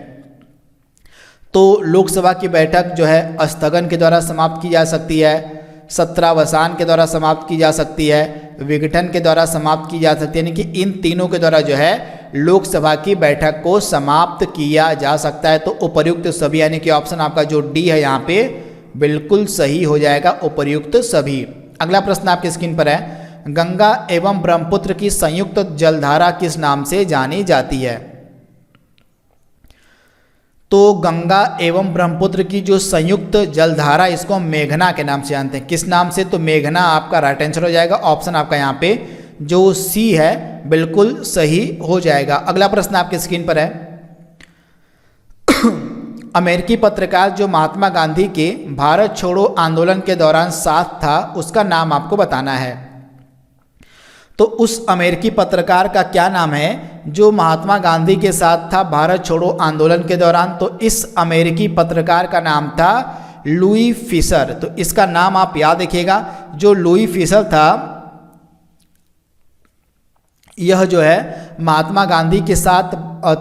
तो लोकसभा की बैठक जो है स्थगन के द्वारा समाप्त की जा सकती है, सत्रावसान के द्वारा समाप्त की जा सकती है, विघटन के द्वारा समाप्त की जा सकती है। यानी कि इन तीनों के द्वारा जो है लोकसभा की बैठक को समाप्त किया जा सकता है। तो उपर्युक्त सभी यानी कि ऑप्शन आपका जो डी है यहाँ पे बिल्कुल सही हो जाएगा, उपर्युक्त सभी। अगला प्रश्न आपकी स्क्रीन पर है, गंगा एवं ब्रह्मपुत्र की संयुक्त जलधारा किस नाम से जानी जाती है? तो गंगा एवं ब्रह्मपुत्र की जो संयुक्त जलधारा इसको हम मेघना के नाम से जानते हैं। किस नाम से? तो मेघना आपका राइट आंसर हो जाएगा। ऑप्शन आपका यहाँ पे जो सी है बिल्कुल सही हो जाएगा। अगला प्रश्न आपके स्क्रीन पर है, अमेरिकी पत्रकार जो महात्मा गांधी के भारत छोड़ो आंदोलन के दौरान साथ था उसका नाम आपको बताना है। तो उस अमेरिकी पत्रकार का क्या नाम है जो महात्मा गांधी के साथ था भारत छोड़ो आंदोलन के दौरान? तो इस अमेरिकी पत्रकार का नाम था लुई फिशर। तो इसका नाम आप याद रखिएगा, जो लुई फिशर था यह जो है महात्मा गांधी के साथ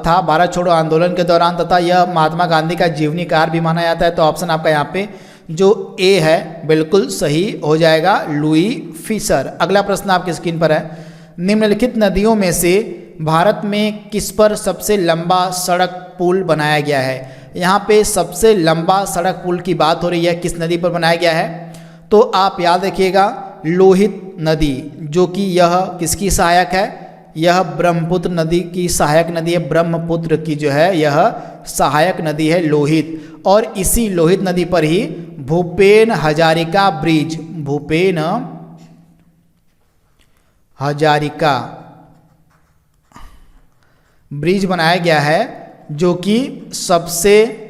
था भारत छोड़ो आंदोलन के दौरान, तथा यह महात्मा गांधी का जीवनीकार भी माना जाता है। तो ऑप्शन आपका यहाँ पे जो ए है बिल्कुल सही हो जाएगा, लुई फिशर। अगला प्रश्न आपकी स्क्रीन पर है, निम्नलिखित नदियों में से भारत में किस पर सबसे लंबा सड़क पुल बनाया गया है? यहाँ पे सबसे लंबा सड़क पुल की बात हो रही है, किस नदी पर बनाया गया है? तो आप याद रखिएगा लोहित नदी, जो कि यह किसकी सहायक है? यह ब्रह्मपुत्र नदी की सहायक नदी है। ब्रह्मपुत्र की जो है यह सहायक नदी है लोहित, और इसी लोहित नदी पर ही भूपेन हजारिका ब्रिज, भूपेन हजारिका ब्रिज बनाया गया है, जो कि सबसे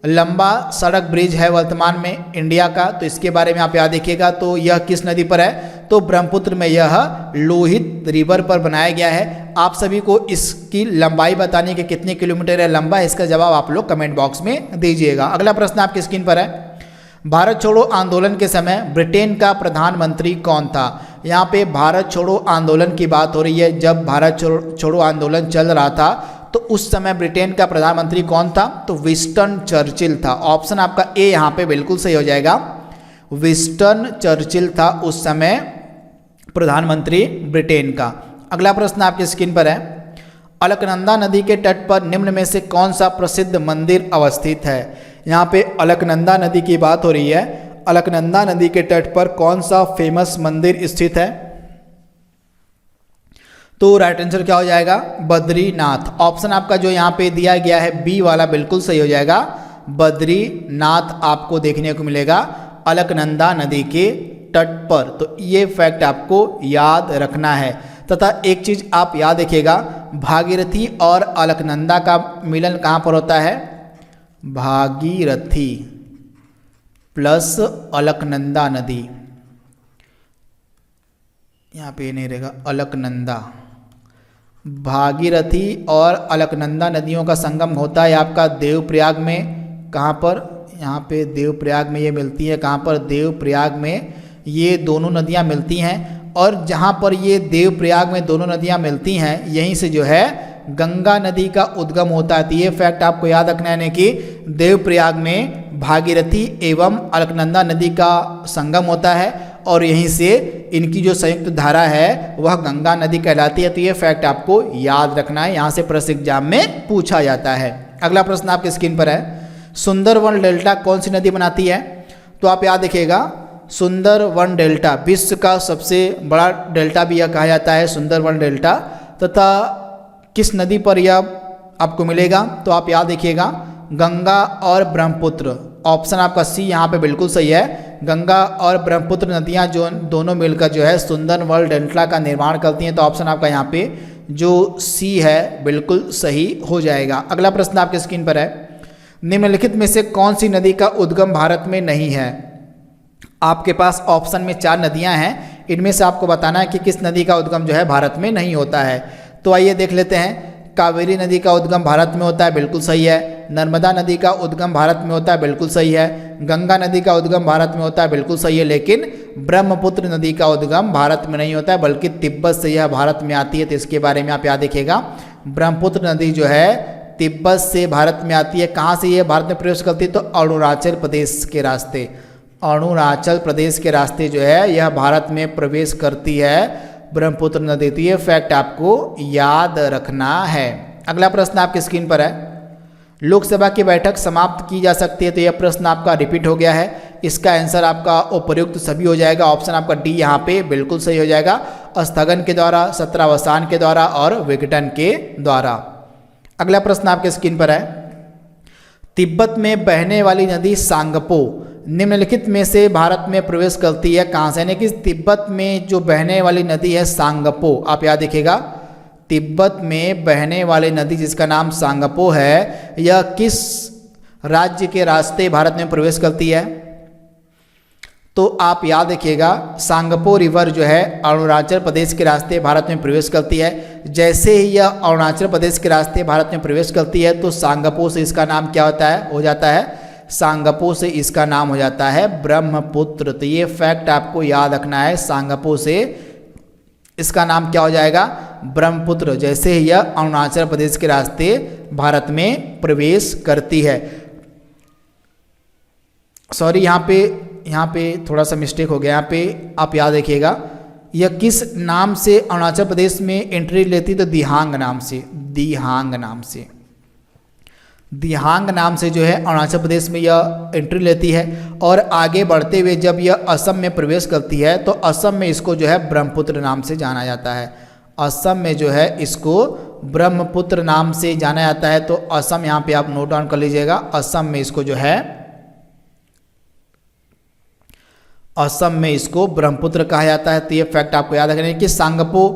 लंबा सड़क ब्रिज है वर्तमान में इंडिया का। तो इसके बारे में आप याद रखिएगा। तो यह किस नदी पर है? तो ब्रह्मपुत्र में यह लोहित रिवर पर बनाया गया है। आप सभी को इसकी लंबाई बतानी कि कितने किलोमीटर है लंबा, इसका जवाब आप लोग कमेंट बॉक्स में दीजिएगा। अगला प्रश्न आपकी स्क्रीन पर है, भारत छोड़ो आंदोलन के समय ब्रिटेन का प्रधानमंत्री कौन था? यहाँ पे भारत छोड़ो आंदोलन की बात हो रही है। जब भारत छोड़ो आंदोलन चल रहा था तो उस समय ब्रिटेन का प्रधानमंत्री कौन था? तो विंस्टन चर्चिल था। ऑप्शन आपका ए यहाँ पे बिल्कुल सही हो जाएगा, विंस्टन चर्चिल था उस समय प्रधानमंत्री ब्रिटेन का। अगला प्रश्न आपकी स्क्रीन पर है, अलकनंदा नदी के तट पर निम्न में से कौन सा प्रसिद्ध मंदिर अवस्थित है? यहाँ पे अलकनंदा नदी की बात हो रही है। अलकनंदा नदी के तट पर कौन सा फेमस मंदिर स्थित है? तो राइट आंसर क्या हो जाएगा? बद्रीनाथ। ऑप्शन आपका जो यहाँ पे दिया गया है बी वाला बिल्कुल सही हो जाएगा, बद्रीनाथ आपको देखने को मिलेगा अलकनंदा नदी के तट पर। तो ये फैक्ट आपको याद रखना है। तथा एक चीज आप याद रखिएगा, भागीरथी और अलकनंदा का मिलन कहाँ पर होता है? भागीरथी प्लस अलकनंदा नदी, यहाँ पे नहीं रहेगा अलकनंदा। भागीरथी और अलकनंदा नदियों का संगम होता है आपका देवप्रयाग में। कहाँ पर? यहाँ पे देवप्रयाग में ये मिलती है। कहाँ पर? देवप्रयाग में ये दोनों नदियाँ मिलती हैं। और जहाँ पर ये देवप्रयाग में दोनों नदियाँ मिलती हैं, यहीं से जो है गंगा नदी का उद्गम होता है। तो ये फैक्ट आपको याद रखना है कि देवप्रयाग में भागीरथी एवं अलकनंदा नदी का संगम होता है, और यहीं से इनकी जो संयुक्त धारा है वह गंगा नदी कहलाती है। तो ये फैक्ट आपको याद रखना है, यहाँ से प्रश्न एग्जाम में पूछा जाता है। अगला प्रश्न आपके स्क्रीन पर है, सुंदरवन डेल्टा कौन सी नदी बनाती है? तो आप याद रखिएगा सुंदरवन डेल्टा विश्व का सबसे बड़ा डेल्टा भी यह कहा जाता है, सुंदरवन डेल्टा। तथा किस नदी पर यह आपको मिलेगा? तो आप याद रखिएगा गंगा और ब्रह्मपुत्र। ऑप्शन आपका सी यहाँ पे बिल्कुल सही है, गंगा और ब्रह्मपुत्र नदियाँ जो दोनों मिलकर जो है सुंदरवन डेल्टा का निर्माण करती हैं। तो ऑप्शन आपका यहाँ पे जो सी है बिल्कुल सही हो जाएगा। अगला प्रश्न आपके स्क्रीन पर है, निम्नलिखित में से कौन सी नदी का उद्गम भारत में नहीं है? आपके पास ऑप्शन में 4 नदियां हैं, इनमें से आपको बताना है कि किस नदी का उद्गम जो है भारत में नहीं होता है। तो आइए देख लेते हैं। कावेरी नदी का उद्गम भारत में होता है, बिल्कुल सही है। नर्मदा नदी का उद्गम भारत में होता है, बिल्कुल सही है। गंगा नदी का उद्गम भारत में होता है, बिल्कुल सही है। लेकिन ब्रह्मपुत्र नदी का उद्गम भारत में नहीं होता है, बल्कि तिब्बत से यह भारत में आती है। तो इसके बारे में आप याद रखिएगा, ब्रह्मपुत्र नदी जो है तिब्बत से भारत में आती है। कहाँ से ये भारत में प्रवेश करती है? तो अरुणाचल प्रदेश के रास्ते, अरुणाचल प्रदेश के रास्ते जो है यह भारत में प्रवेश करती है। ब्रह्मपुत्र नदी। तो ये फैक्ट आपको याद रखना है। अगला प्रश्न आपकी स्क्रीन पर है, लोकसभा की बैठक समाप्त की जा सकती है। तो यह प्रश्न आपका रिपीट हो गया है। इसका आंसर आपका उपर्युक्त सभी हो जाएगा। ऑप्शन आपका डी यहाँ पे बिल्कुल सही हो जाएगा। स्थगन के द्वारा, सत्रावसान के द्वारा और विघटन के द्वारा। अगला प्रश्न आपके स्क्रीन पर है, तिब्बत में बहने वाली नदी सांगपो निम्नलिखित में से भारत में प्रवेश करती है कहाँ से? यानी कि तिब्बत में जो बहने वाली नदी है सांगपो, आप याद देखिएगा, तिब्बत में बहने वाली नदी जिसका नाम सांगपो है, यह किस राज्य के रास्ते भारत में प्रवेश करती है? तो आप याद रखिएगा, सांगपो रिवर जो है अरुणाचल प्रदेश के रास्ते भारत में प्रवेश करती है। जैसे ही यह अरुणाचल प्रदेश के रास्ते भारत में प्रवेश करती है तो सांगपो से इसका नाम क्या होता है? हो जाता है, सांगपो से इसका नाम हो जाता है ब्रह्मपुत्र। तो ये फैक्ट आपको याद रखना है, सांगपो से इसका नाम क्या हो जाएगा? ब्रह्मपुत्र। जैसे ही यह अरुणाचल प्रदेश के रास्ते भारत में प्रवेश करती है। सॉरी, यहाँ पे थोड़ा सा मिस्टेक हो गया। यहाँ पे आप याद रखिएगा, यह किस नाम से अरुणाचल प्रदेश में एंट्री लेती? तो दिहांग नाम से, दिहांग नाम से, दिहांग नाम से जो है अरुणाचल प्रदेश में यह एंट्री लेती है। और आगे बढ़ते हुए जब यह असम में प्रवेश करती है तो असम में इसको जो है ब्रह्मपुत्र नाम से जाना जाता है। असम में जो है इसको ब्रह्मपुत्र नाम से जाना जाता है। तो असम यहाँ पे आप नोट डाउन कर लीजिएगा, असम में इसको जो है, असम में इसको ब्रह्मपुत्र कहा जाता है। तो ये फैक्ट आपको याद रखना है कि सांगपो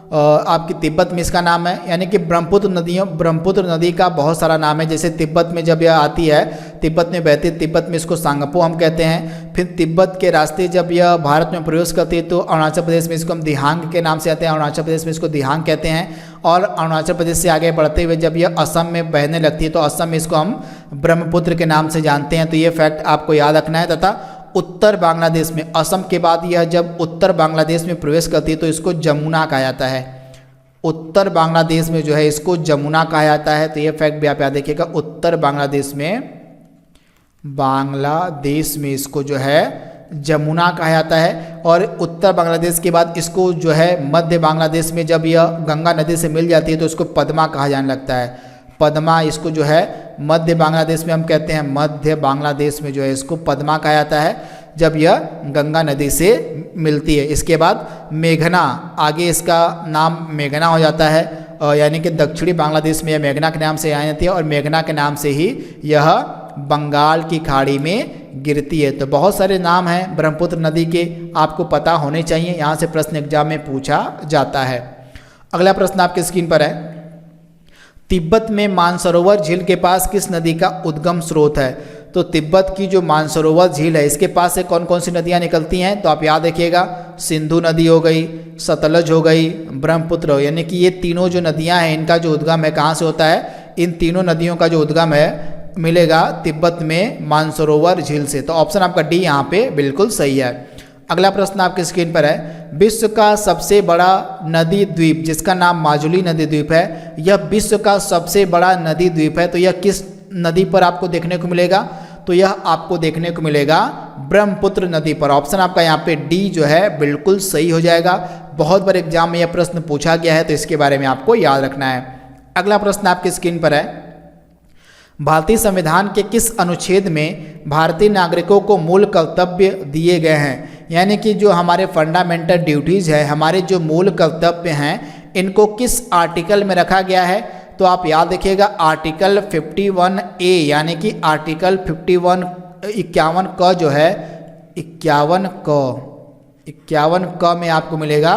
आपकी तिब्बत में इसका नाम है। यानी कि ब्रह्मपुत्र नदी का बहुत सारा नाम है। जैसे तिब्बत में जब यह आती है, तिब्बत में बहती है, तिब्बत में इसको सांगपो हम कहते हैं। फिर तिब्बत के रास्ते जब यह भारत में प्रवेश करती है तो अरुणाचल प्रदेश में इसको हम दिहांग के नाम से आते हैं, अरुणाचल प्रदेश में इसको दिहांग कहते हैं। और अरुणाचल प्रदेश से आगे बढ़ते हुए जब यह असम में बहने लगती है तो असम में इसको हम ब्रह्मपुत्र के नाम से जानते हैं। तो ये फैक्ट आपको याद रखना है। तथा उत्तर बांग्लादेश में, असम के बाद यह जब उत्तर बांग्लादेश में प्रवेश करती है तो इसको जमुना कहा जाता है। उत्तर बांग्लादेश में जो है इसको जमुना कहा जाता है। तो ये फैक्ट भी आप याद रखिएगा, उत्तर बांग्लादेश में इसको जो है जमुना कहा जाता है। और उत्तर बांग्लादेश के बाद इसको जो है मध्य बांग्लादेश में जब यह गंगा नदी से मिल जाती है तो इसको पद्मा कहा जाने लगता है। पद्मा इसको जो है मध्य बांग्लादेश में हम कहते हैं, मध्य बांग्लादेश में जो है इसको पद्मा कहा जाता है जब यह गंगा नदी से मिलती है। इसके बाद मेघना, आगे इसका नाम मेघना हो जाता है। यानी कि दक्षिणी बांग्लादेश में यह मेघना के नाम से आई जाती है और मेघना के नाम से ही यह बंगाल की खाड़ी में गिरती है। तो बहुत सारे नाम हैं ब्रह्मपुत्र नदी के, आपको पता होने चाहिए, यहाँ से प्रश्न एग्जाम में पूछा जाता है। अगला प्रश्न आपके स्क्रीन पर है, तिब्बत में मानसरोवर झील के पास किस नदी का उद्गम स्रोत है? तो तिब्बत की जो मानसरोवर झील है इसके पास से कौन कौन सी नदियां निकलती हैं? तो आप याद रखिएगा, सिंधु नदी हो गई, सतलज हो गई, ब्रह्मपुत्र हो, यानी कि ये तीनों जो नदियां हैं इनका जो उद्गम है कहाँ से होता है? इन तीनों नदियों का जो उद्गम है मिलेगा तिब्बत में मानसरोवर झील से। तो ऑप्शन आपका डी यहाँ पे बिल्कुल सही है। अगला प्रश्न आपकी स्क्रीन पर है, विश्व का सबसे बड़ा नदी द्वीप जिसका नाम माजुली नदी द्वीप है, यह विश्व का सबसे बड़ा नदी द्वीप है। तो यह किस नदी पर आपको देखने को मिलेगा? तो यह आपको देखने को मिलेगा ब्रह्मपुत्र नदी पर। ऑप्शन आपका यहाँ पे डी जो है बिल्कुल सही हो जाएगा। बहुत बार एग्जाम में यह प्रश्न पूछा गया है तो इसके बारे में आपको याद रखना है। अगला प्रश्न आपकी स्क्रीन पर है, भारतीय संविधान के किस अनुच्छेद में भारतीय नागरिकों को मूल कर्तव्य दिए गए हैं? यानी कि जो हमारे फंडामेंटल ड्यूटीज़ है, हमारे जो मूल कर्तव्य हैं, इनको किस आर्टिकल में रखा गया है? तो आप याद रखिएगा, आर्टिकल 51A, यानी कि आर्टिकल 51 क जो है 51 क में आपको मिलेगा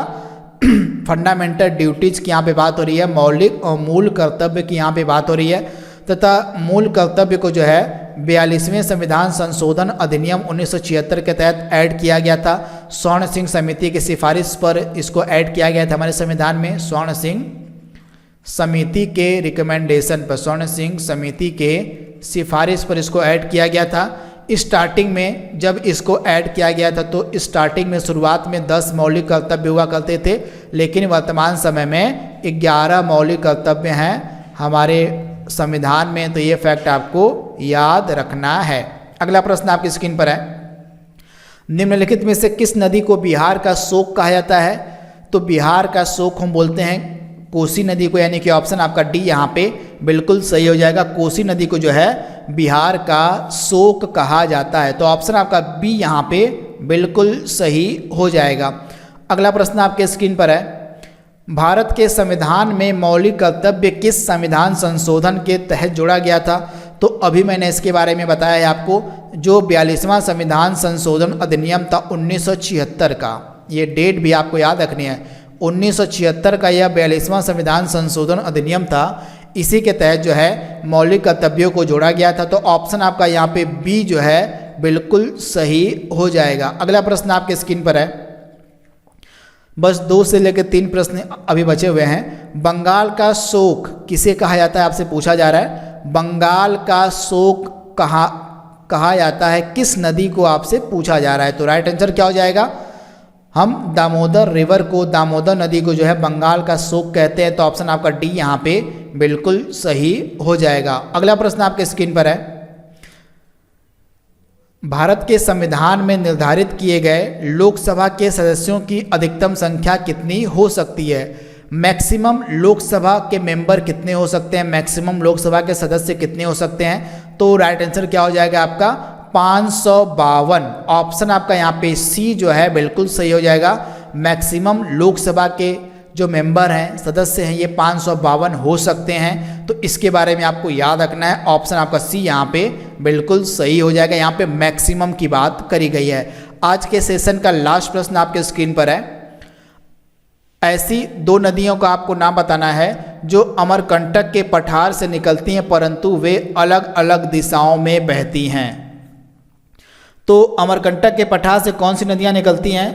फंडामेंटल ड्यूटीज़ की यहाँ पे बात हो रही है, मौलिक और मूल कर्तव्य की यहाँ पे बात हो रही है। तथा मूल कर्तव्य को जो है 42वें संविधान संशोधन अधिनियम 1976 के तहत ऐड किया गया था। स्वर्ण सिंह समिति की सिफारिश पर इसको ऐड किया गया था हमारे संविधान में। स्वर्ण सिंह समिति के रिकमेंडेशन पर, स्वर्ण सिंह समिति के सिफारिश पर इसको ऐड किया गया था। स्टार्टिंग में जब इसको ऐड किया गया था तो स्टार्टिंग में शुरुआत में 10 मौलिक कर्तव्य हुआ करते थे, लेकिन वर्तमान समय में 11 मौलिक कर्तव्य हैं हमारे संविधान में। तो ये फैक्ट आपको याद रखना है। अगला प्रश्न आपकी स्क्रीन पर है, निम्नलिखित में से किस नदी को बिहार का शोक कहा जाता है? तो बिहार का शोक हम बोलते हैं कोसी नदी को, यानी कि ऑप्शन आपका डी यहाँ पे बिल्कुल सही हो जाएगा। कोसी नदी को जो है बिहार का शोक कहा जाता है, तो ऑप्शन आपका बी यहाँ पे बिल्कुल सही हो जाएगा। अगला प्रश्न आपके स्क्रीन पर है, भारत के संविधान में मौलिक कर्तव्य किस संविधान संशोधन के तहत जोड़ा गया था? तो अभी मैंने इसके बारे में बताया है आपको, जो 42वां संविधान संशोधन अधिनियम था 1976 का, ये डेट भी आपको याद रखनी है। 1976 का यह 42वां संविधान संशोधन अधिनियम था, इसी के तहत जो है मौलिक कर्तव्यों को जोड़ा गया था, तो ऑप्शन आपका यहाँ पे बी जो है बिल्कुल सही हो जाएगा। अगला प्रश्न आपके स्क्रीन पर है, बस 2 से लेकर 3 प्रश्न अभी बचे हुए हैं। बंगाल का शोक किसे कहा जाता है, आपसे पूछा जा रहा है। बंगाल का शोक कहा जाता है किस नदी को, आपसे पूछा जा रहा है। तो राइट आंसर क्या हो जाएगा, हम दामोदर रिवर को, दामोदर नदी को जो है बंगाल का शोक कहते हैं, तो ऑप्शन आपका डी यहाँ पे बिल्कुल सही हो जाएगा। अगला प्रश्न आपके स्क्रीन पर है, भारत के संविधान में निर्धारित किए गए लोकसभा के सदस्यों की अधिकतम संख्या कितनी हो सकती है? मैक्सिमम लोकसभा के मेंबर कितने हो सकते हैं, मैक्सिमम लोकसभा के सदस्य कितने हो सकते हैं? तो राइट आंसर क्या हो जाएगा आपका 552। ऑप्शन आपका यहाँ पे सी जो है बिल्कुल सही हो जाएगा। मैक्सिमम लोकसभा के जो मेंबर हैं, सदस्य हैं, ये 552 हो सकते हैं, तो इसके बारे में आपको याद रखना है। ऑप्शन आपका सी यहाँ पे बिल्कुल सही हो जाएगा। यहाँ पे मैक्सिमम की बात करी गई है। आज के सेशन का लास्ट प्रश्न आपके स्क्रीन पर है, ऐसी 2 नदियों का आपको नाम बताना है जो अमरकंटक के पठार से निकलती हैं परंतु वे अलग अलग दिशाओं में बहती हैं। तो अमरकंटक के पठार से कौन सी नदियां निकलती हैं?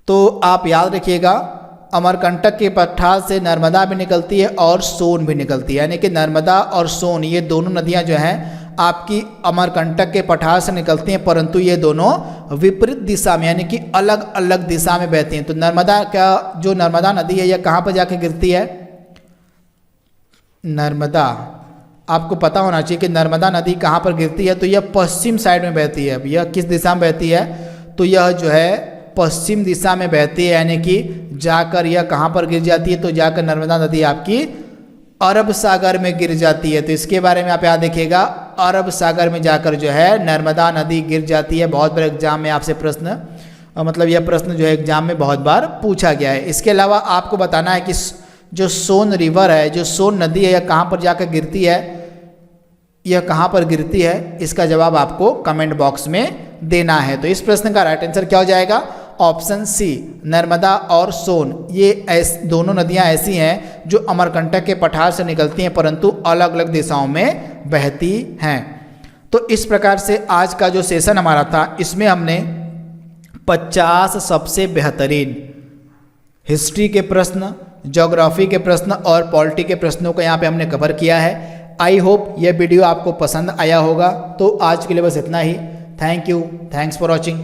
तो आप याद रखिएगा, अमरकंटक के पठार से नर्मदा भी निकलती है और सोन भी निकलती है, यानी कि नर्मदा और सोन ये दोनों नदियां जो हैं आपकी अमरकंटक के पठार से निकलती हैं, परंतु ये दोनों विपरीत दिशा में, यानी कि अलग अलग दिशा में बहती हैं। तो नर्मदा का जो नर्मदा नदी है यह कहाँ पर जाके गिरती है? नर्मदा, आपको पता होना चाहिए कि नर्मदा नदी कहाँ पर गिरती है, तो यह पश्चिम साइड में बहती है। अब यह किस दिशा में बहती है? तो यह जो है पश्चिम दिशा में बहती है, यानी कि जाकर यह कहाँ पर गिर जाती है? तो जाकर नर्मदा नदी आपकी अरब सागर में गिर जाती है। तो इसके बारे में आप याद रखिएगा, अरब सागर में जाकर जो है नर्मदा नदी गिर जाती है। बहुत बार एग्जाम में आपसे प्रश्न, मतलब यह प्रश्न जो है एग्जाम में बहुत बार पूछा गया है। इसके अलावा आपको बताना है कि जो सोन रिवर है, जो सोन नदी है, यह कहाँ पर जाकर गिरती है, यह कहाँ पर गिरती है, इसका जवाब आपको कमेंट बॉक्स में देना है। तो इस प्रश्न का राइट आंसर क्या हो जाएगा? ऑप्शन सी, नर्मदा और सोन, ये दोनों नदियां ऐसी हैं जो अमरकंटक के पठार से निकलती हैं परंतु अलग अलग दिशाओं में बहती हैं। तो इस प्रकार से आज का जो सेशन हमारा था, इसमें हमने 50 सबसे बेहतरीन हिस्ट्री के प्रश्न, ज्योग्राफी के प्रश्न और पॉलिटी के प्रश्नों को यहाँ पे हमने कवर किया है। आई होप यह वीडियो आपको पसंद आया होगा। तो आज के लिए बस इतना ही। Thank you, thanks for watching.